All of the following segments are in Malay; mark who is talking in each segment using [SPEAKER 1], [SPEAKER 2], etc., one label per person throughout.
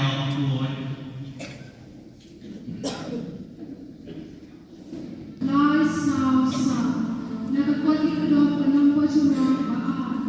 [SPEAKER 1] ampun.
[SPEAKER 2] Laisa, nakapati ka daw pa ng pasurang paan.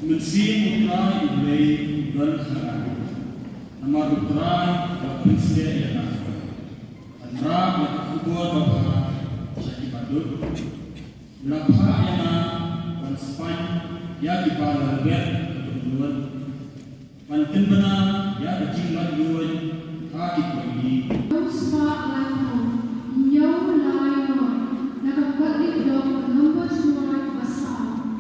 [SPEAKER 1] Mencium utrai ulei berkhara, nama utrai berprinsip ialah antara berkubur berkhara jadi badut, berapa ialah bersepan ya dibalik berkebutuhan, panten benar ya berjimat duan hati kini.
[SPEAKER 2] Sa alam inyaw layo nakabalik daw number semua pasal.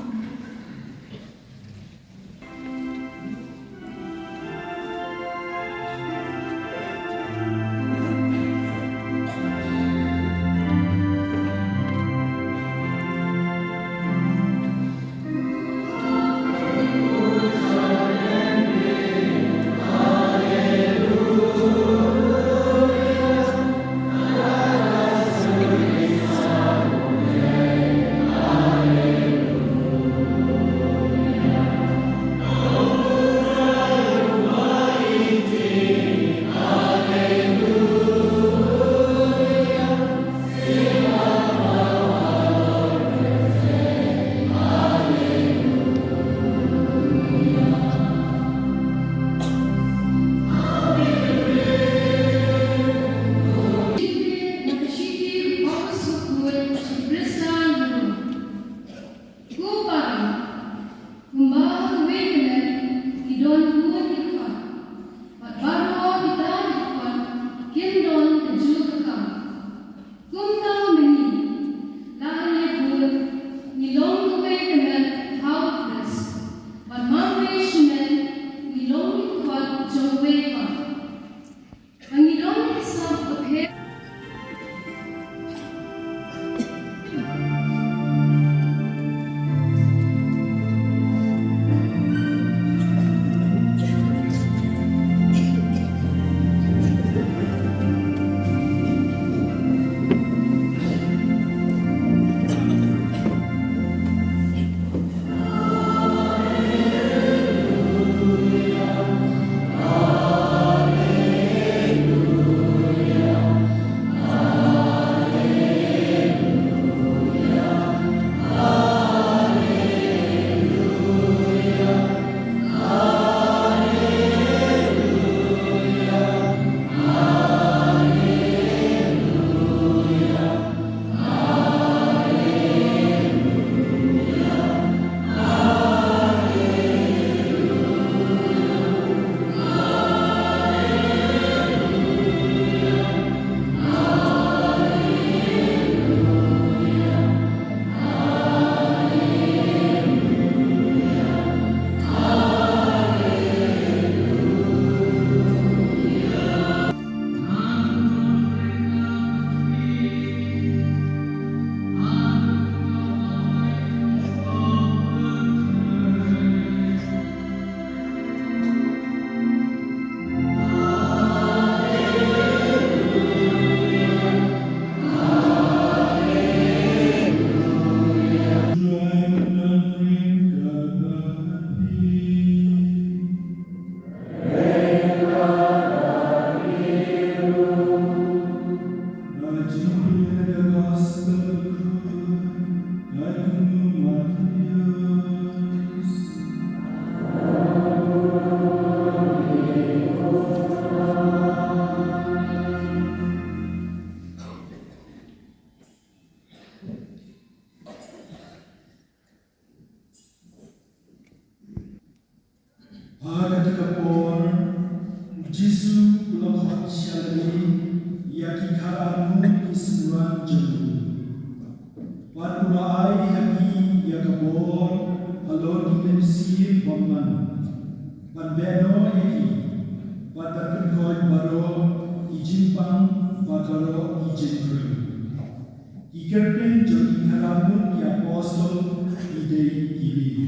[SPEAKER 3] Ikerpen jogi haramun ki apostol idei ili.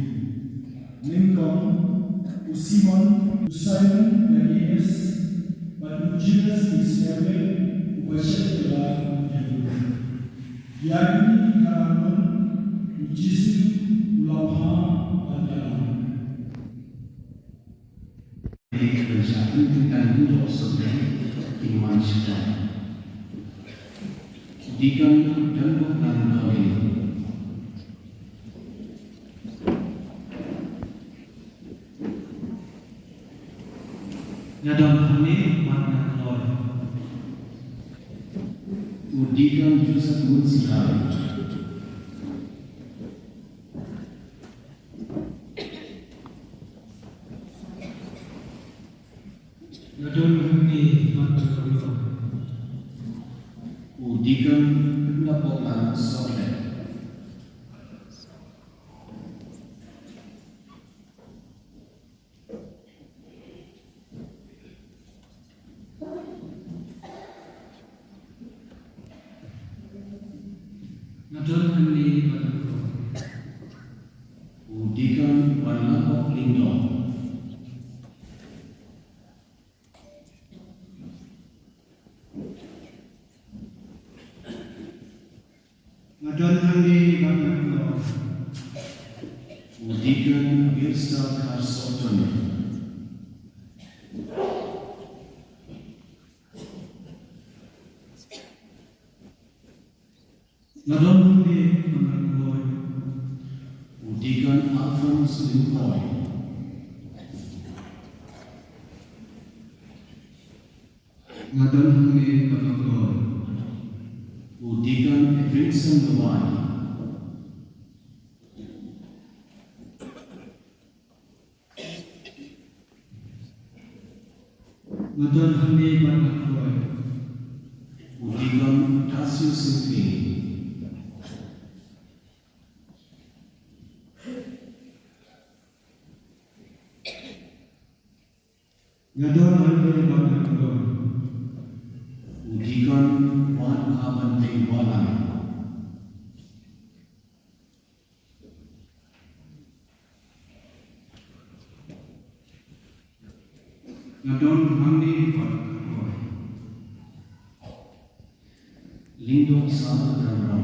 [SPEAKER 3] Ningkong usimon usayon Daniels Judas Ismail ubashat dalam hidup. Yakni haramun Yesus ulama adalah.
[SPEAKER 4] pimpinan untuk sebagai iman sedang. Dikan dan bukan kawin.
[SPEAKER 5] Nyadam kami makna Lord.
[SPEAKER 4] Udikan jusat munsihar.
[SPEAKER 5] Nyadam kami makna Lord.
[SPEAKER 4] Udikan pendapokan soleh.
[SPEAKER 5] Nyadam kami makna Lord.
[SPEAKER 4] Udikan warna lindung.
[SPEAKER 5] Nyadam kami makna Lord.
[SPEAKER 4] Udikan birsa karsoton.
[SPEAKER 5] Nyadam kami makna Lord.
[SPEAKER 4] Udikan Alphonse Lincoy.
[SPEAKER 5] Nyadam kami makna Lord.
[SPEAKER 4] Udikan Vincent Lewai.
[SPEAKER 5] Nyadam kami makna Lord.
[SPEAKER 4] Udikan Tasio Singping.
[SPEAKER 5] Nyadam kami makna Lord.
[SPEAKER 4] Udikan Wan Abanteng Walang.
[SPEAKER 5] Nyadam kami makna Lord.
[SPEAKER 4] Lindung sama dalam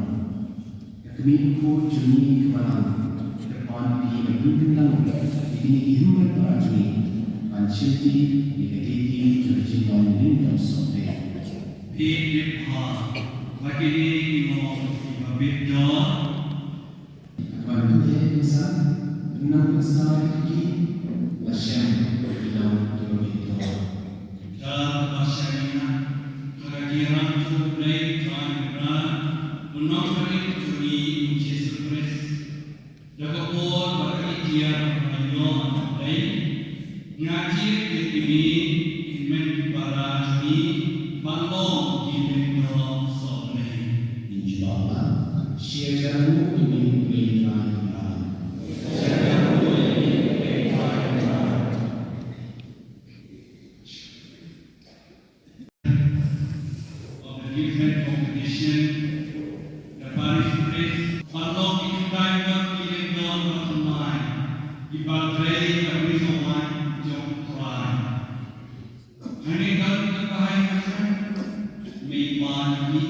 [SPEAKER 4] Keminku jeni kebalang depan di pimpinan ini ihmat rajuni pancilti di kediki jurjinon lindung sote.
[SPEAKER 1] Pidipha Vakiri Mo Mabidda
[SPEAKER 4] Kepada desa enam besar kaki Lasyam bilang jurjinon.
[SPEAKER 1] Dan Masyarakat Kerajiran Tublai Tuan Unang Kari Juni Yesus Kristus Dakapur Bagi Dia Ayo Tublai Ngaji Kini Imen Para Juni Pandong Kimendo Soleh
[SPEAKER 4] InsyaAllah Syiaramu ini beritahu
[SPEAKER 1] of the different competition, the Paris Press, Pandong Kimendo Kimendo Matumai, Ibadraй Kamisawan Jom Krai. Hani dan kebahaya masyarakat, Meiban ini,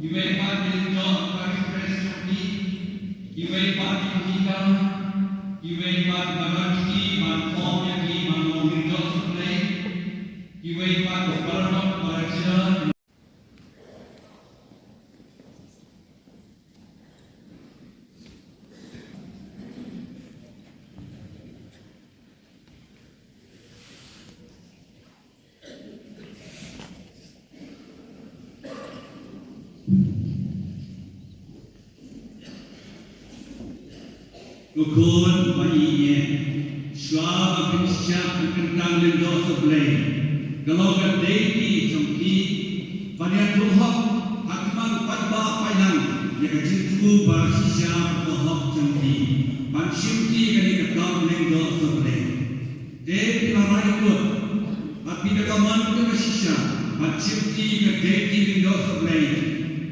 [SPEAKER 1] Iwepan Kimendo Paris Press ini, Iwepan Kimendo, Iwepan Baganti, Manfong yang di Manong Kimendo Sebelah, Iwepan Baranok Baraja. Rukun bayinya, suara bersyak kentang dan dosa belai. Kalau kedai jomki, pada Tuhan hakman pada payang yang cintu bersisya Tuhan jomki. Pancinti kali kentang dan dosa belai. Dek larai ikut, tapi dekaman bersisya. Pancinti kedai dan dosa belai.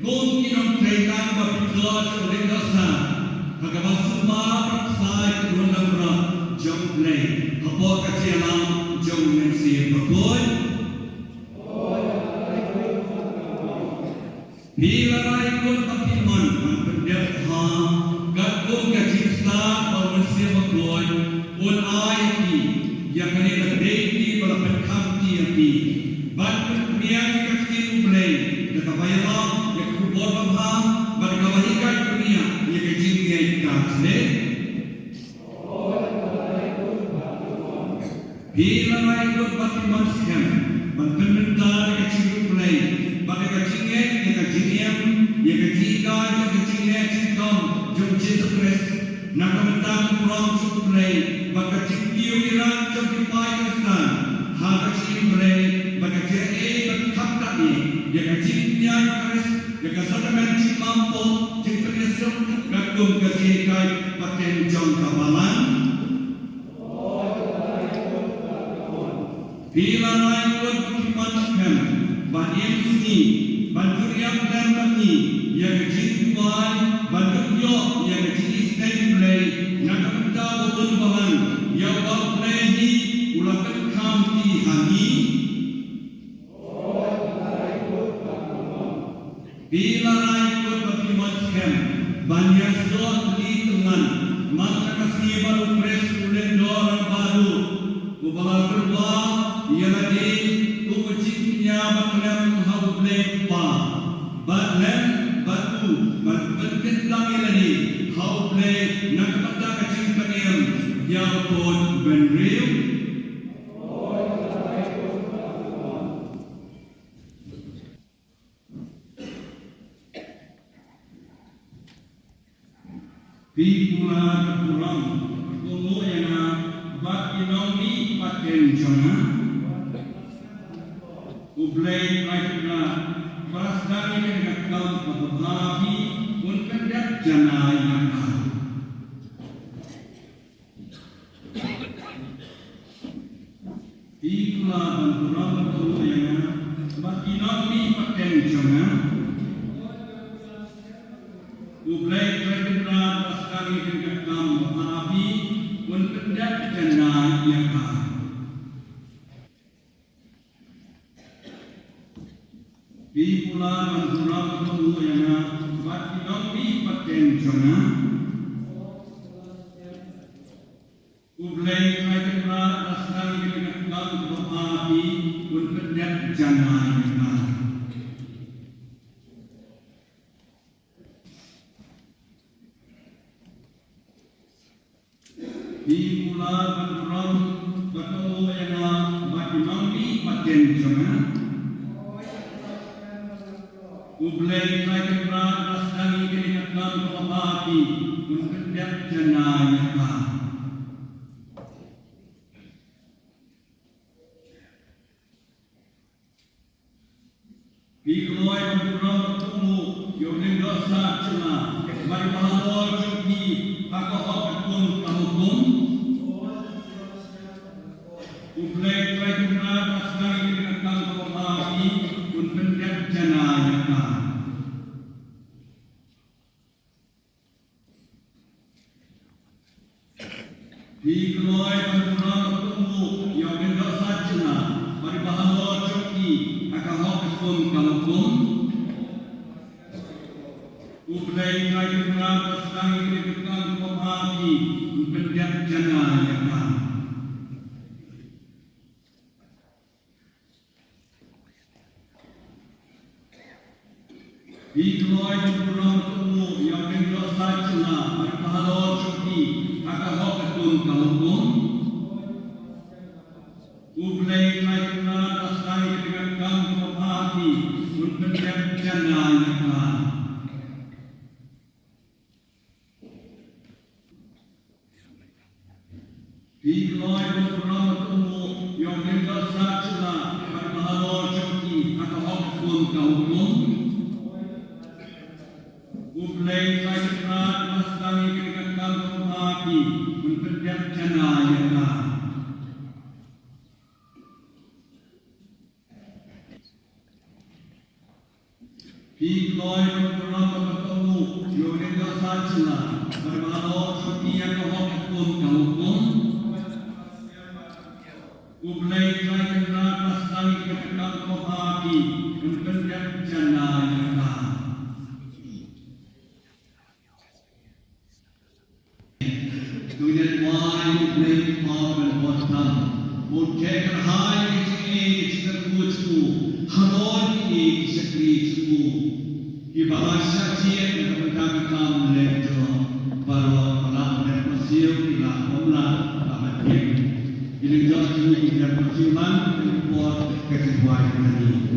[SPEAKER 1] Kau kinam kereta berpikir dan dosa. Hagawa semua bersai kerulang berat jom play. Apa kacau alam jom mensi berkoi. Bila ikut tapi man pendek ha. Kadung kacau star mensi berkoi. Un ai yang kini berdeki berpekan ini. Bantu dunia kita kecil boleh. Kita bayar yang kubur bapa, bantu kawahikai dunia yang kecil yang kita sedih. Bila ikut batu manusia, bantu minta yang kecil boleh. Bantu kecil yang kecil yang ketiga yang kecil yang cinta, jom Yesus Kristus. Nak minta kurang boleh. Bantu kecil yang jom dipai Kristus. Hal kecil boleh. Bantu kecil berkap tadi. Yang kecil yang Kristus. Yang kesadaran cik mampu, cik Kristus. Kagum kecil kai paten jom kabalan. Bila naik pun dimanfaatkan, banyak sini, bantu yang dan bagi, yang kecil buai, bantu yo, yang kecil istimewa, nak minta betul bahan, yang boleh di ulakan kami hari. Bila naik pun dimanfaatkan, banyak zat di tengah, maka kasih baru presiden orang baru, ubah berubah. Ia lagi kucingnya bakal hablek pa, bakal batu berkendang lagi hablek nak baca kacing kalian yang pun benriu. Pipula kurang kumu yang bagi nomi paten jona. Ublay mereka berasal dari kaum Nabi untuk janai nakal. Itulah benturan betul yang bagi Nabi pakai jangan. Ublay mereka berasal dari kaum Nabi untuk janai nakal. Di pulau Mansurah Tunggu yang bagi Nabi paten jona, ublay mereka asal dengan kaum Nabi untuk janai nakal. Di pulau Mansurah Tunggu yang bagi Nabi paten jona. Ublay mereka asal dengan kaum Nabi untuk janai nakal. Di keluar Mansurah Tunggu yang dosa cina, mari bahawa cuci agak hukum hukum. Ublay mereka asal dengan kaum Nabi untuk janai nakal. Di keluar Mansurah Tunggu yang dosa cina, mari bahawa cuci agak hukum hukum. Ublay mereka asal dengan kaum Nabi untuk janai nakal. Di keluar Mansurah Tunggu yang dosa cina, mari bahawa cuci agak hukum hukum. Ublay mereka asal dengan kaum Nabi untuk janai nakal. Di keluar Mansurah Tunggu yang dosa cina, mari bahawa cuci agak hukum hukum. Ublay mereka asal dengan kaum Nabi untuk janai nakal. Di keluar Mansurah Tunggu yang dosa cina, mari bahawa cuci agak hukum hukum. Ublay mereka asal dengan kaum Nabi untuk janai nakal. Tujuan wine, play, pop, and water. Would take a high, it's Ibalasya siya na kapagkakam lejo para pala dan masih ila omla amatnya. Ini jauh ini dan persiapan import kesesuaian ini.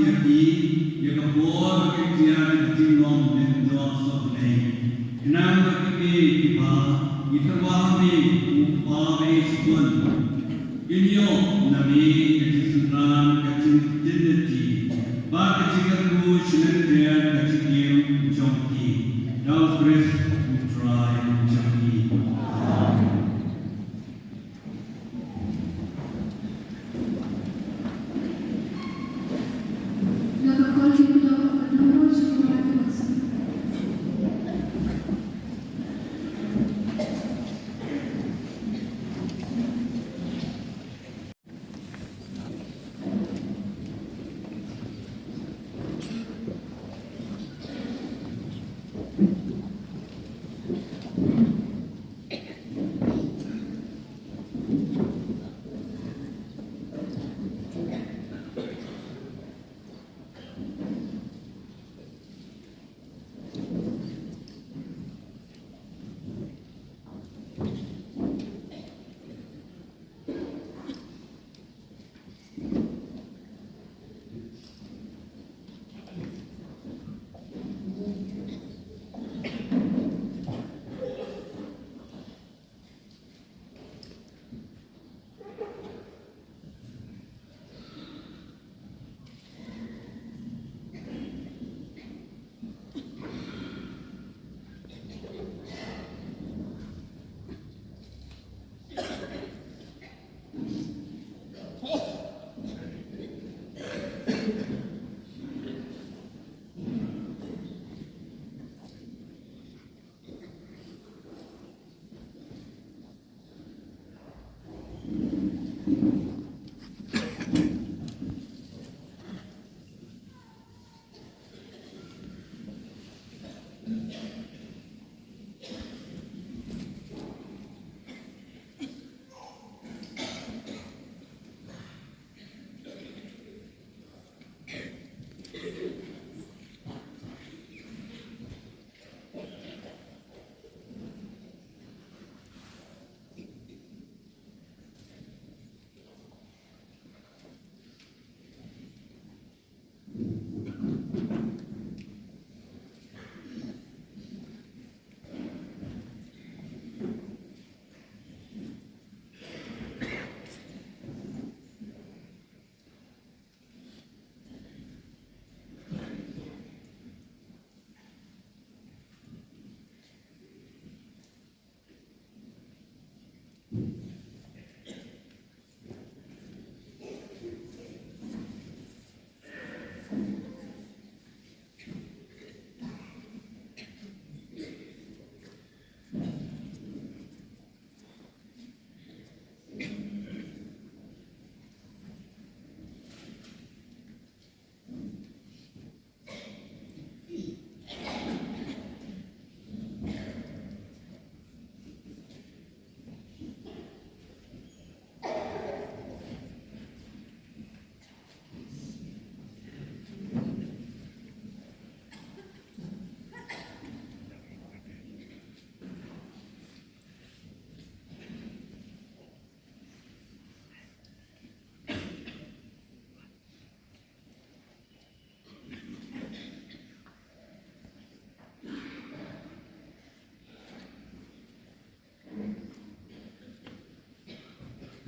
[SPEAKER 1] lagi ya kabur kerjaan jinom dan josok lain. Kenapa kita kita wahmi upami sekun. Inyo nabi kejisan kejinjinti. Bagi cikgu senantian kejikim jomki. Now Chris try jomki.
[SPEAKER 2] Nakakol dito ang nomor jumlah bangsa.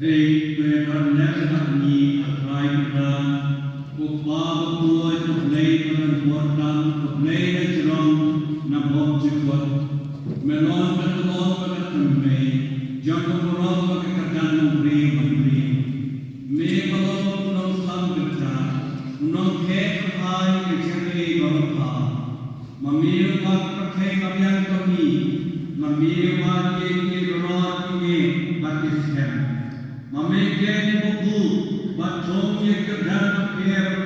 [SPEAKER 1] Hey, we are never having a try to upah buat to play dengan warna to play dengan na bom cikot melon betelon betemai jangan kurang berkaitan memberi me belum nong sam kerja nong kek hai keceri berapa mamir mat percaya kabian kami mamir mat ke berot ke batis hem mamikir buku bacom yang kerana biar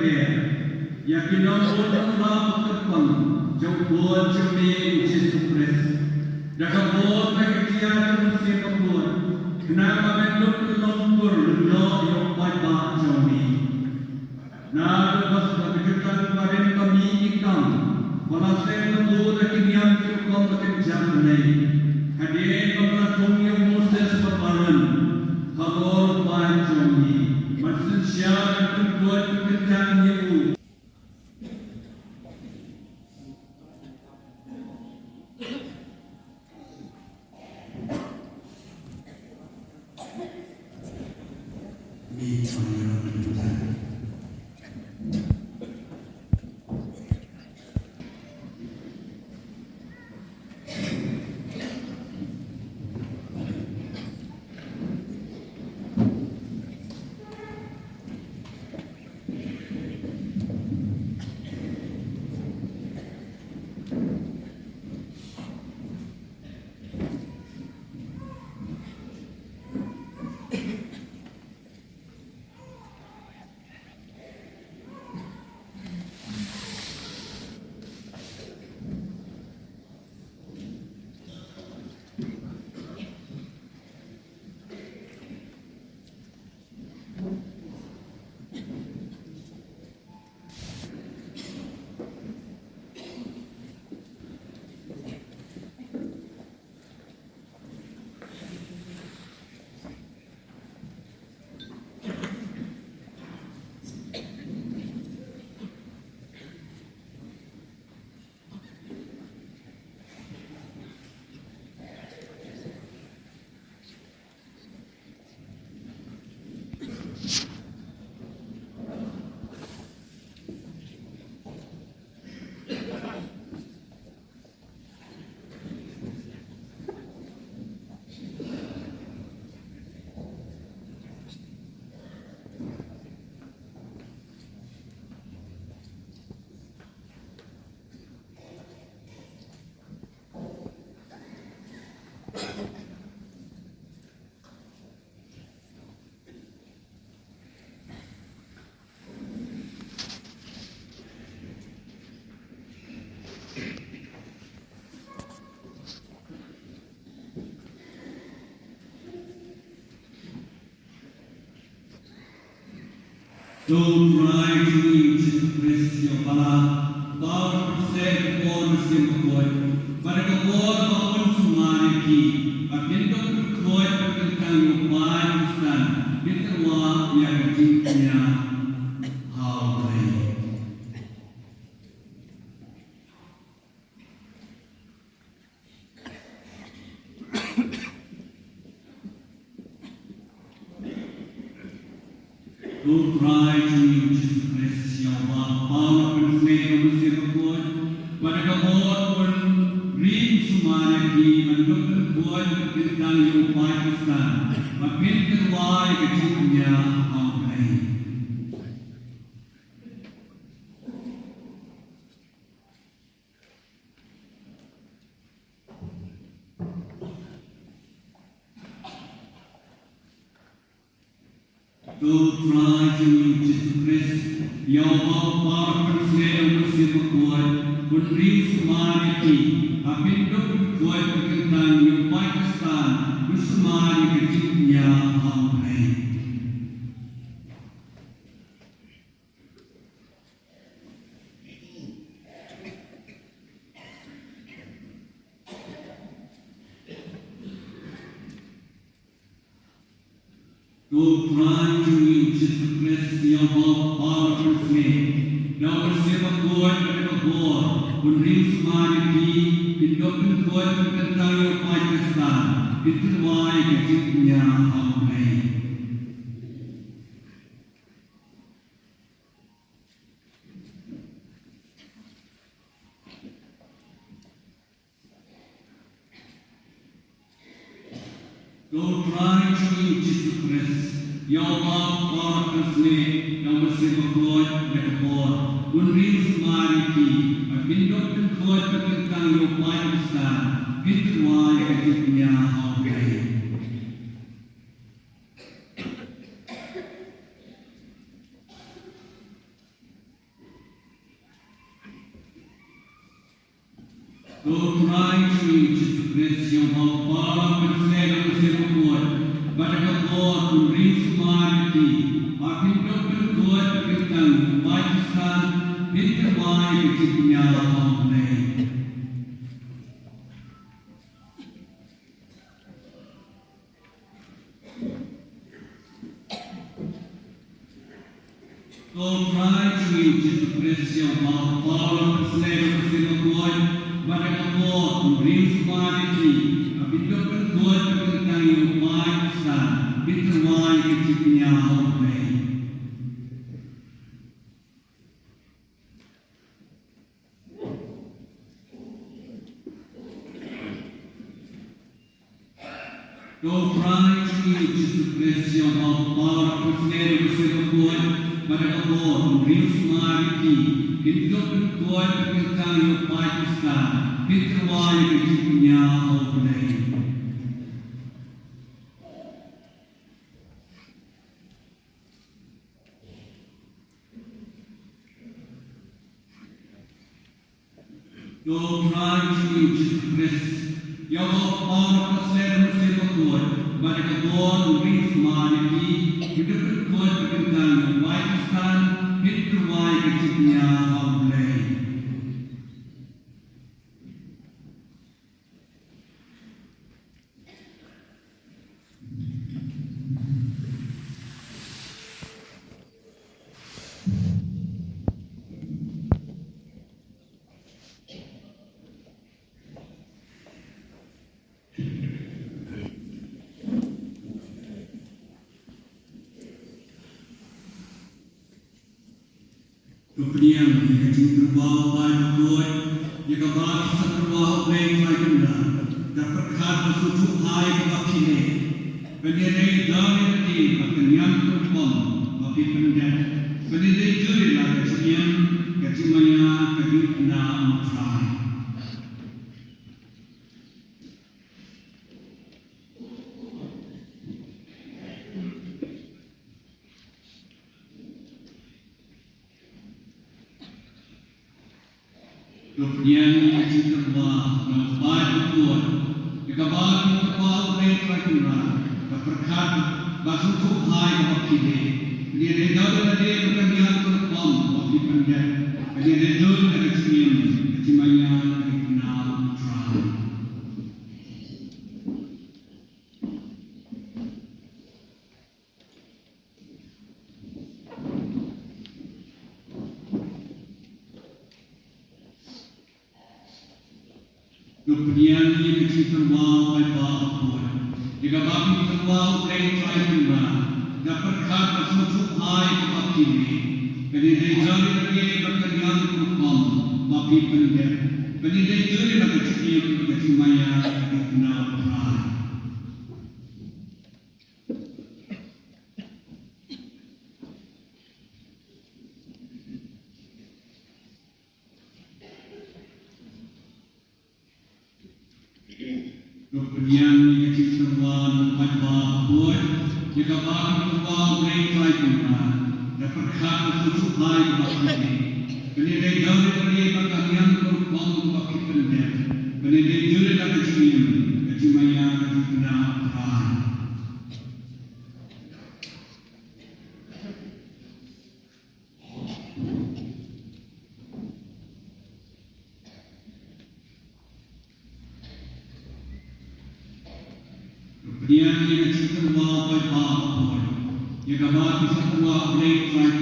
[SPEAKER 1] yang kita boleh melakukan jauh jauh Yesus Kristus. Jangan boleh berkerja manusia kabur. Kenapa bentuk lembur loh yang baik jauh Nah, lepas kejutan kemarin kami ikam. Kalau saya lembur lagi yang cukup bekerja menaik. Hadirin pemerintah yang Moses berparan. Kabur baik jauh Manusia yang berbuat pekerjaan yang Don't try to use Jesus Christ your bala, power to save for the simple boy, but a war of humanity, but in the court of the time you find stand, with the law, we are teaching how to Don't try to use Jesus Christ your power to save the simple boy, but a war of humanity, but in the court of the time you find stand, but with the law, we are teaching how to Don't try to use Jesus Christ, your power to save the simple boy, but brings humanity, but in the court of the time you find stand, with humanity, teaching how to Don't try to use Jesus Christ, your power to save. Now we save a God and a God who brings humanity in the open court of the entire Pakistan. It is why we teach how to pray. Don't try to use Jesus Christ, your power to save. Now we save a God and a God who brings humanity in the open court of the entire Pakistan. It is why we teach how to pray. Don't try to use Jesus Christ, your power to save the simple God, but a God who brings humanity up in the open court of the entire Pakistan. It is why we teach how to pray. Don't try to use Jesus Christ, your power to save the simple God, but a God who brings humanity up in the open court of the entire Pakistan. It is why we teach how to pray. Don't try to use Jesus Christ, your power to save the simple God, but a God who brings humanity in the open court of the entire Pakistan. It is why we teach how to pray. Don't try to use Jesus Christ, your power to save the simple God, but a God who brings humanity in the open court of the entire Pakistan. It is why we teach how to pray. Kemudian jika terbawa pada Tuhan, jika bahasa terbawa baik saja, dapat kata suci hai bakine, penyerai dari hati akan yang terpon, bagi pendet, penyerai juri lah kecian, kecimanya kebina mutrai. Kemudian yang terbawa dalam pada Tuhan, jika bahasa terbawa baik saja, dapat kata bahasa suci hai bakine. Dia dah dia bukan dia berkom waktu pandai. Dia dah ada kecium, kecimaya, kenal, try. Kemudian dia kecil terwau pai bahawa jika babi terwau lain try juga dapat khas bersujuk hai kebabi ini. Kini dia jadi lagi berkenaan berkom babi pendek. Kini dia jadi lagi kecil kecimaya kenal try. Kemudian jika ciptaan pada buat, jika bahan tua mulai juga dapat khas susu hai bagi ini jauh dari bagian berkumpul bagi pendek. Ini jauh dari kecil, kecimaya kena hai. Kemudian dia cerita pai bahawa jika bahawa semua boleh juga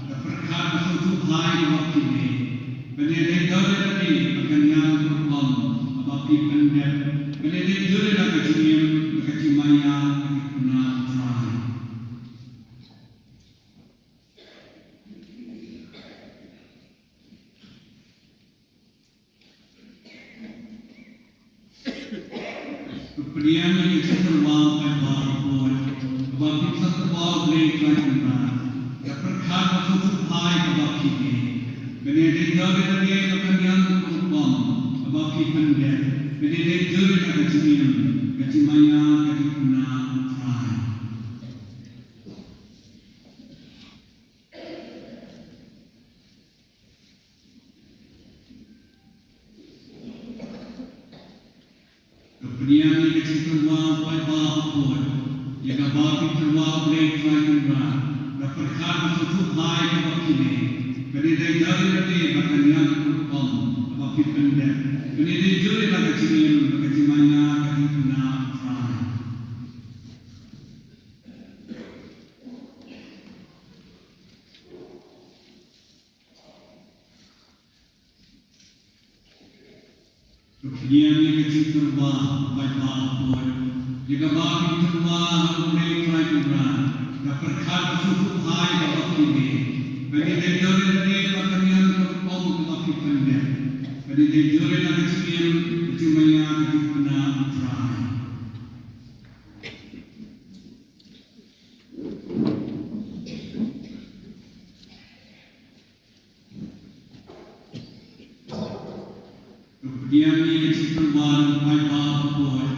[SPEAKER 1] dapat khas susu hai bagi ini. Ini jauh dari bagian berkumpul bagi pendek. Ini jauh dari kecil, kecimaya kena hai. Kemudian yang terwau pai bahawa bagi semua boleh juga dapat khas susu hai bagi ini. Ini jauh dari bagian berkumpul bagi pendek. Ini jauh dari kecil, kecimaya kena hai. Kemudian dia cerita pai bahawa jika babi terwau boleh juga dapat khas susu hai bagi ini. Ini jauh dari bagian berkumpul bagi pendek. Ini jauh dari kecil, kecimaya kena hai. Kemudian dia cerita pai bahawa jika babi terwau boleh juga dapat khas susu hai bagi ini. Ini jauh dari bagian berkumpul bagi pendek. Ini jauh dari kecil, kecimaya kena hai. Kemudian dia cerita pai bahawa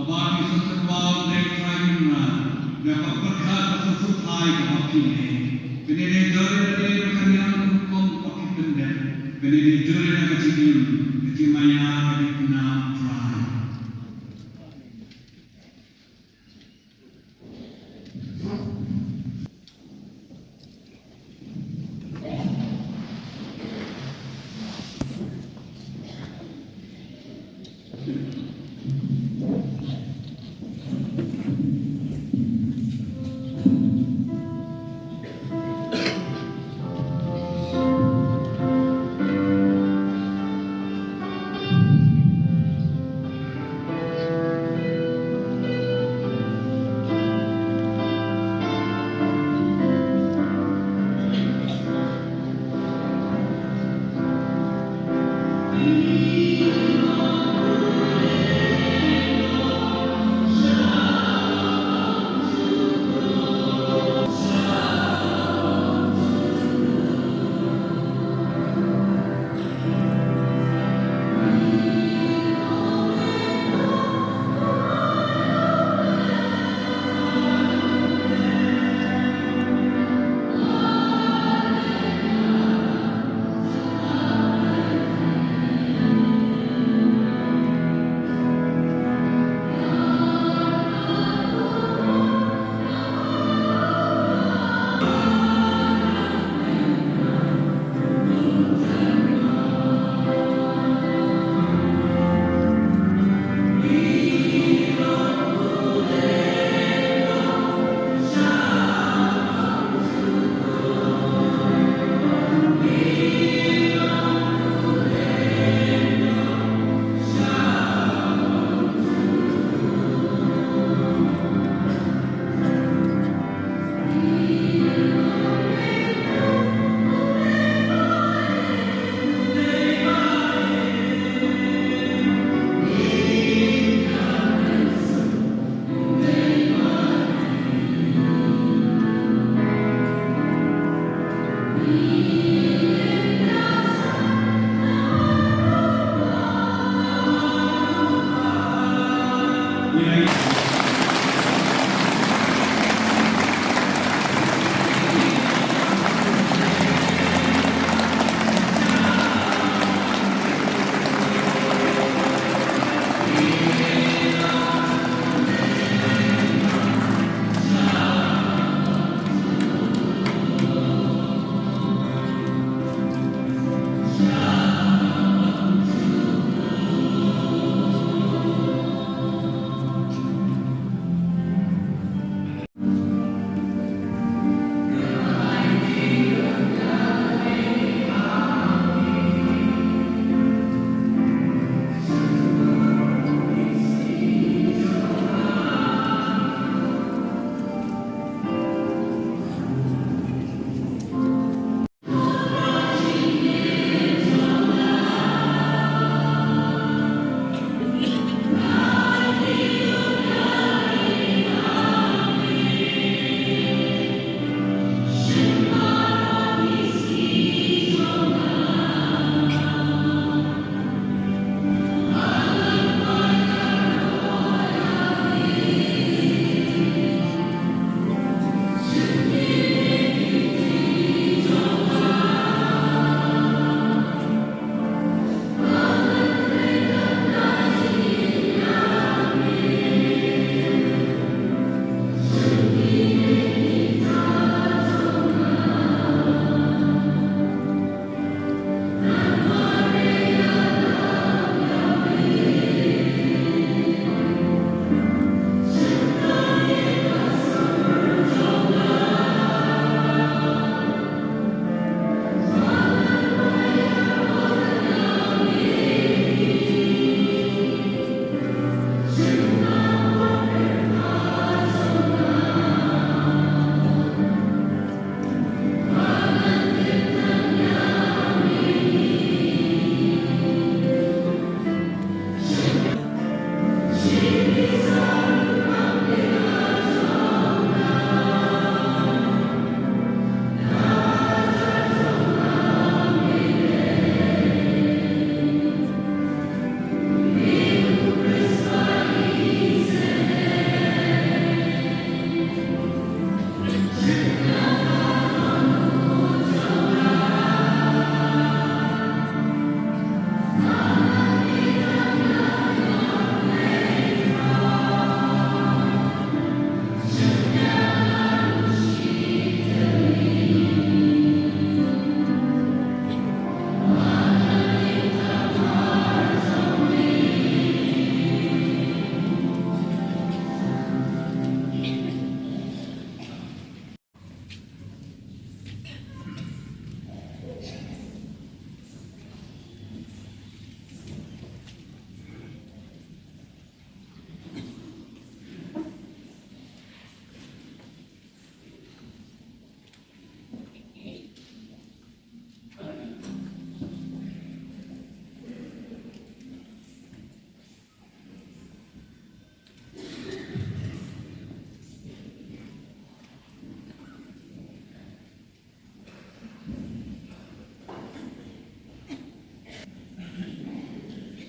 [SPEAKER 1] babi terwau boleh juga dapat berkhas susu hai bagi ini. Ini jauh dari bagian berkumpul bagi pendek. Ini jauh dari kecil, kecimaya kena hai.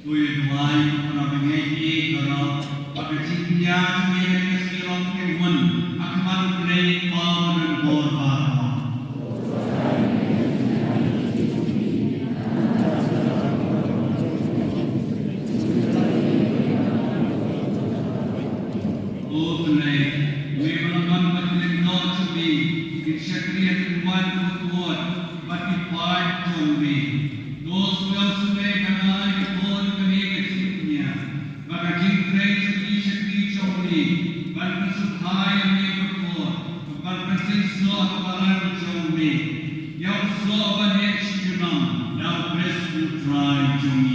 [SPEAKER 1] Tôi nói là mình nghe đi rồi và cái chính nhà mình là cái sự lòng cái mình akan play power and ball power. Oh, tonight we will not but not to be in Shakriya in one good word, but in part to be. Those who also make an eye to all the negative, but a king praise to be Shakri Chowri, but the Sukhai and Neighbor, but the Sins of Baran Chowri. Yow so one edge you know, now press to try to me.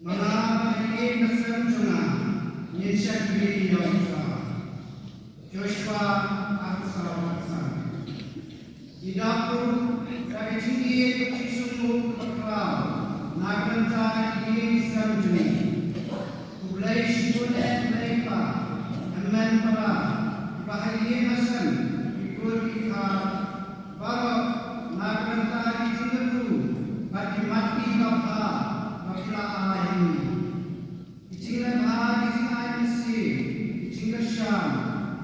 [SPEAKER 3] Mana ini kesan cuna, ini
[SPEAKER 6] Syakri Yautra, Joshua Aksan, di dapur dari tinggi kecil sungguh berkelau, nagranta di Sarjuni, Kublai Shibune Mereka, Aman Para, Bahagia Hasan, Ikur Kita, Barok, nagranta di Tinggu, bagi mati bapa, bagilah Allah ini. Icinglah bahagi tinggal Mesir, icinglah Syam,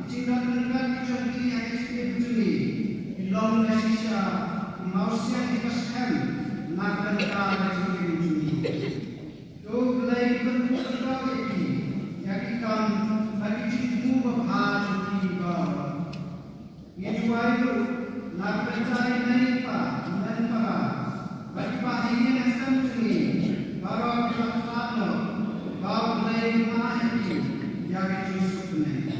[SPEAKER 6] icinglah negara kecil yang Mesir berdiri, ilong Malaysia, Malaysia dipaskan, nak negara kecil berdiri. Tu belai berputar lagi, yakikan bagi cipu berbahasa tiga. Ia itu nak percaya mereka, mereka bagi bahagia nasam ini, baru kita tahu. Kau mulai memahami yang sebenarnya.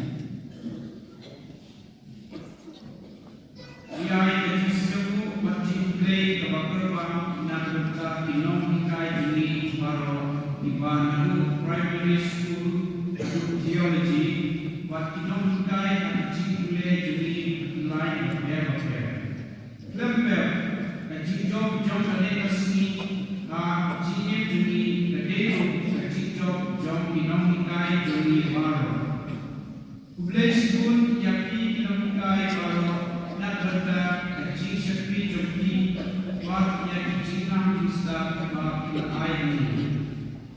[SPEAKER 5] Ia itu semua macam play kebaperan nak berita inong kai ini baru di Bandung Primary School Theology. Wat inong kai macam play jadi line berbeza. Lembab macam job ada kesini, macam jadi kedai. Jom inong ikai joni baru. Kublai Shibun yaki inong ikai baru nak berda kecil Syakri jompi buat yaki cinang kisah kebab ayam ini.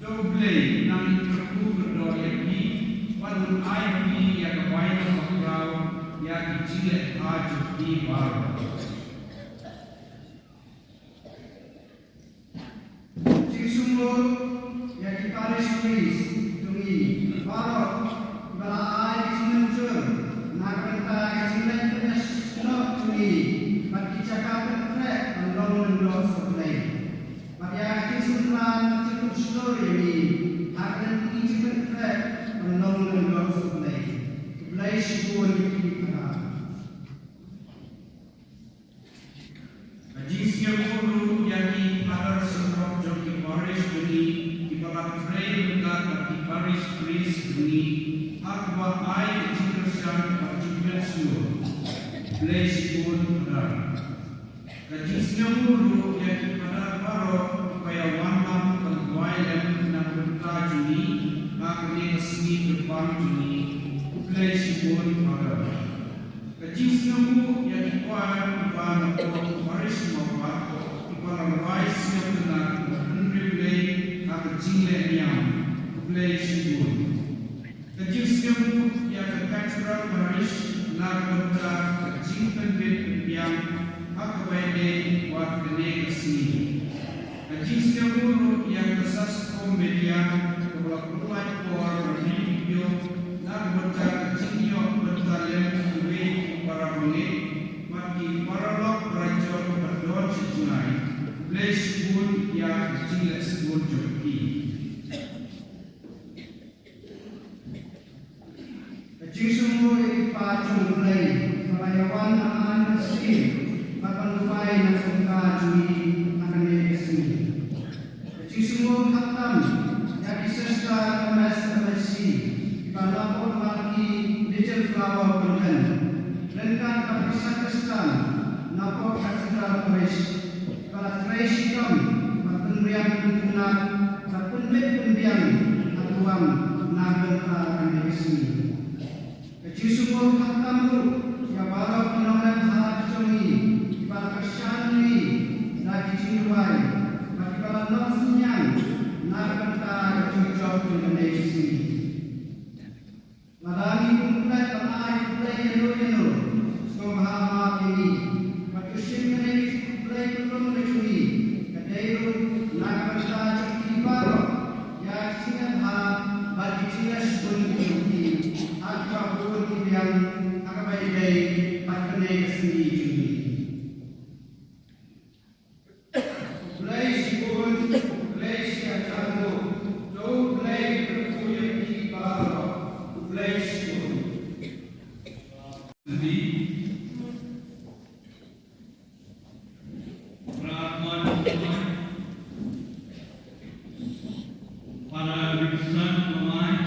[SPEAKER 5] Kublai nang terku berdoa yaki wadun ayam ini yang kebaik makrau yaki cilet jompi baru.
[SPEAKER 6] Sungguh yang Paris Turis tungi barok bala ai cimencur nak benta cimen penas tungi bagi cakap trek mendong mendong sebelah bagi aki sunran cukup story ni akan cimen trek mendong mendong sebelah Kublai Shibun di Tengah
[SPEAKER 5] Haji Siapuru yang pada sebab Jogi Paris ini dibawa train dekat di Paris Greece ini hak buat air kecil-kecilan participant seluruh Kublai Shibun benar. Haji Siapuru yang pada baru supaya waham penguaian nak berkah ini hak ini resmi depan ini Kublai Shibun benar. Haji Siapuru yang dikuat pada Paris membuat kepala wais yang benar menrilai akan jinglet yang Kublai Shibun. Kecil siapu yang kekacauan Paris nak berta kecil penbit yang hak baik buat kene kesini. Kecil siapu yang kesas komedian kepala puluhan por video nak berta kecil yang bertalent duit para menit bagi para lok belajar berdor sejunai Kublai Shibun yang kecil sebut joki.
[SPEAKER 6] Kecil sungguh pacung mulai melayawan aman bersih bahkan lupai nak sungka juri akan negasi. Kecil sungguh khatam yang disesat emas bersih pada pun lagi digital flower bukan lengkap Pakistan napok katedral Quraisy pada Quraisy kam penriang penat tapun bet pendiam atuam naga akan negasi. Kecil sungguh katamu yang baru penolak hal kecili pada kerjaan ini lagi cintuai bagi pada nafsunya naga kecil dengan negasi. Malami kumpulan pemain Kublai Yeno Somaha ini Matushin Kublai belum mencuri Kadairu Nakasa Cik Baru Ya Cingan Ha Bagi Cingan Shibun Kunti Agak Bukun Yang Agak baik-baik Patkenai Kesini Juni Kublai Shibun Kublai Syiatangu Kublai Berkuyuk Di Baru Kublai Shibun
[SPEAKER 1] Jadi Rahman para biksan pemain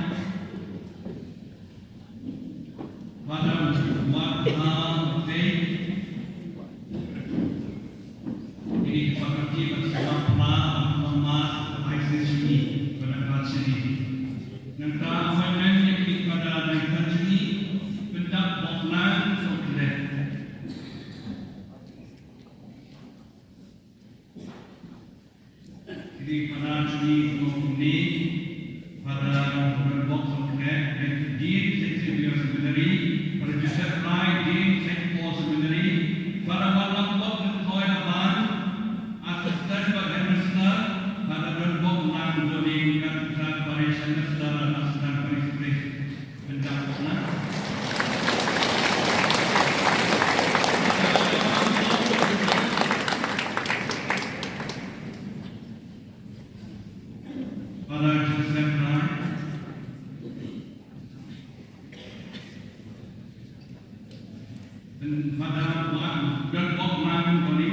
[SPEAKER 1] dan pada buat dan bok malam kali.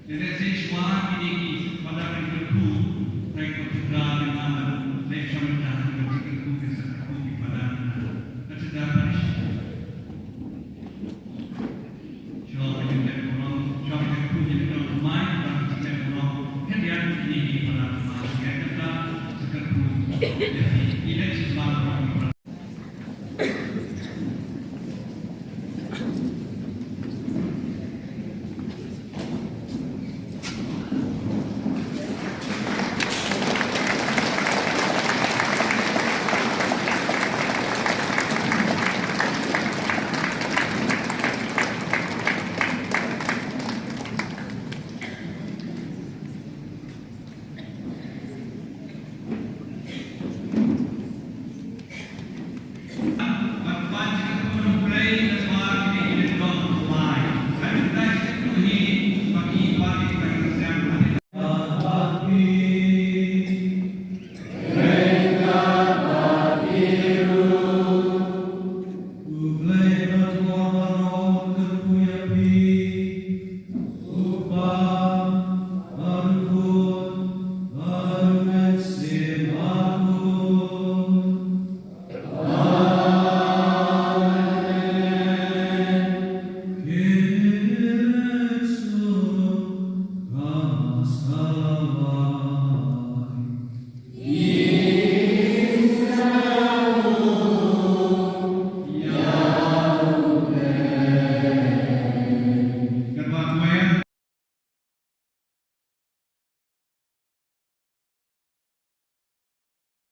[SPEAKER 1] Jadi sesuatu ini pada kerjaku, saya kerja dengan leksa mendalam kerjaku kesaku di pada kerja baris. Jawab dengan orang, jawab dengan kunci dengan rumah, dan dengan orang. Kemudian ini pada masa kita sekarang